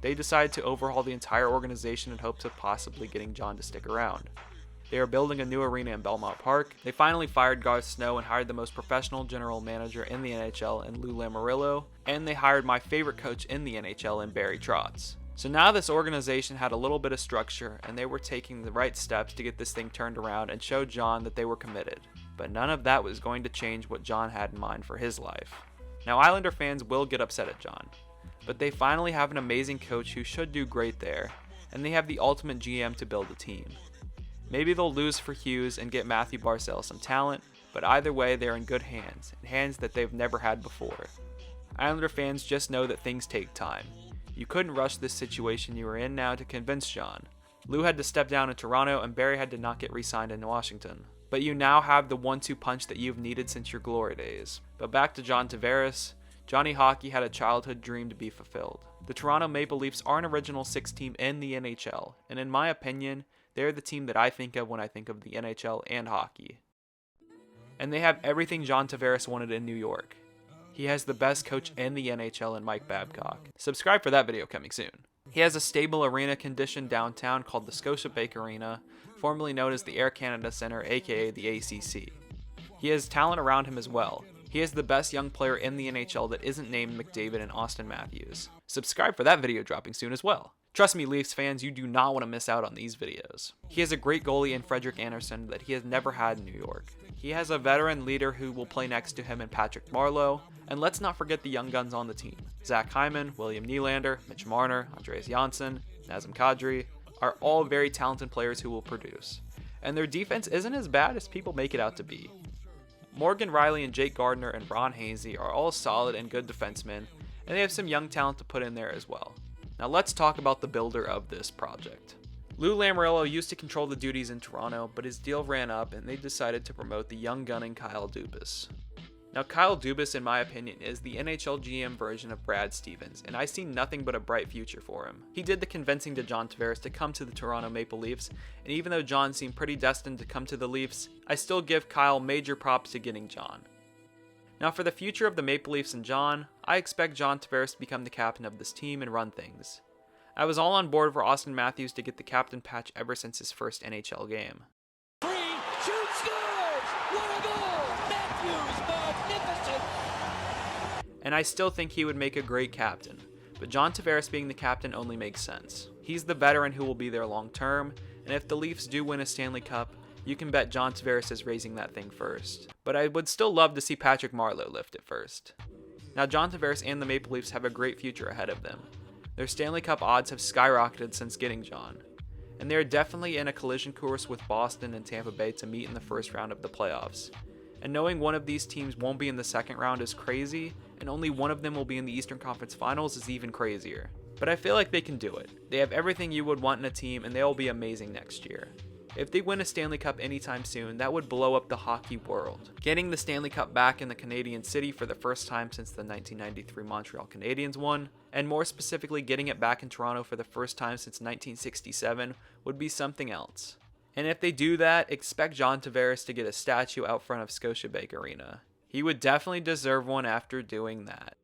they decided to overhaul the entire organization in hopes of possibly getting John to stick around. They are building a new arena in Belmont Park. They finally fired Garth Snow and hired the most professional general manager in the NHL in Lou Lamoriello, and they hired my favorite coach in the NHL in Barry Trotz. So now this organization had a little bit of structure, and they were taking the right steps to get this thing turned around and show John that they were committed. But none of that was going to change what John had in mind for his life. Now Islander fans will get upset at John, but they finally have an amazing coach who should do great there, and they have the ultimate GM to build a team. Maybe they'll lose for Hughes and get Matthew Barzal some talent, but either way they're in good hands, and hands that they've never had before. Islander fans just know that things take time. You couldn't rush this situation you are in now to convince John. Lou had to step down in Toronto and Barry had to not get re-signed in Washington. But you now have the 1-2 punch that you've needed since your glory days. But back to John Tavares. Johnny Hockey had a childhood dream to be fulfilled. The Toronto Maple Leafs are an original 6 team in the NHL, and in my opinion, they're the team that I think of when I think of the NHL and hockey. And they have everything John Tavares wanted in New York. He has the best coach in the NHL in Mike Babcock. Subscribe for that video coming soon. He has a stable arena condition downtown called the Scotiabank Arena, formerly known as the Air Canada Centre, aka the ACC. He has talent around him as well. He is the best young player in the NHL that isn't named McDavid and Austin Matthews. Subscribe for that video dropping soon as well. Trust me, Leafs fans, you do not want to miss out on these videos. He has a great goalie in Frederik Andersen that he has never had in New York. He has a veteran leader who will play next to him in Patrick Marleau, and let's not forget the young guns on the team. Zach Hyman, William Nylander, Mitch Marner, Andreas Janssen, Nazem Kadri are all very talented players who will produce. And their defense isn't as bad as people make it out to be. Morgan Riley and Jake Gardiner and Ron Hainsey are all solid and good defensemen, and they have some young talent to put in there as well. Now let's talk about the builder of this project. Lou Lamoriello used to control the duties in Toronto, but his deal ran up and they decided to promote the young gunning Kyle Dubas. Now Kyle Dubas, in my opinion, is the NHL GM version of Brad Stevens, and I see nothing but a bright future for him. He did the convincing to John Tavares to come to the Toronto Maple Leafs, and even though John seemed pretty destined to come to the Leafs, I still give Kyle major props to getting John. Now for the future of the Maple Leafs and John, I expect John Tavares to become the captain of this team and run things. I was all on board for Austin Matthews to get the captain patch ever since his first NHL game. Shoots, scores! What a goal! Matthews, magnificent! And I still think he would make a great captain, but John Tavares being the captain only makes sense. He's the veteran who will be there long term, and if the Leafs do win a Stanley Cup, you can bet John Tavares is raising that thing first. But I would still love to see Patrick Marleau lift it first. Now John Tavares and the Maple Leafs have a great future ahead of them. Their Stanley Cup odds have skyrocketed since getting John, and they are definitely in a collision course with Boston and Tampa Bay to meet in the first round of the playoffs. And knowing one of these teams won't be in the second round is crazy, and only one of them will be in the Eastern Conference Finals is even crazier. But I feel like they can do it. They have everything you would want in a team, and they will be amazing next year. If they win a Stanley Cup anytime soon, that would blow up the hockey world. Getting the Stanley Cup back in the Canadian city for the first time since the 1993 Montreal Canadiens won, and more specifically getting it back in Toronto for the first time since 1967, would be something else. And if they do that, expect John Tavares to get a statue out front of Scotiabank Arena. He would definitely deserve one after doing that.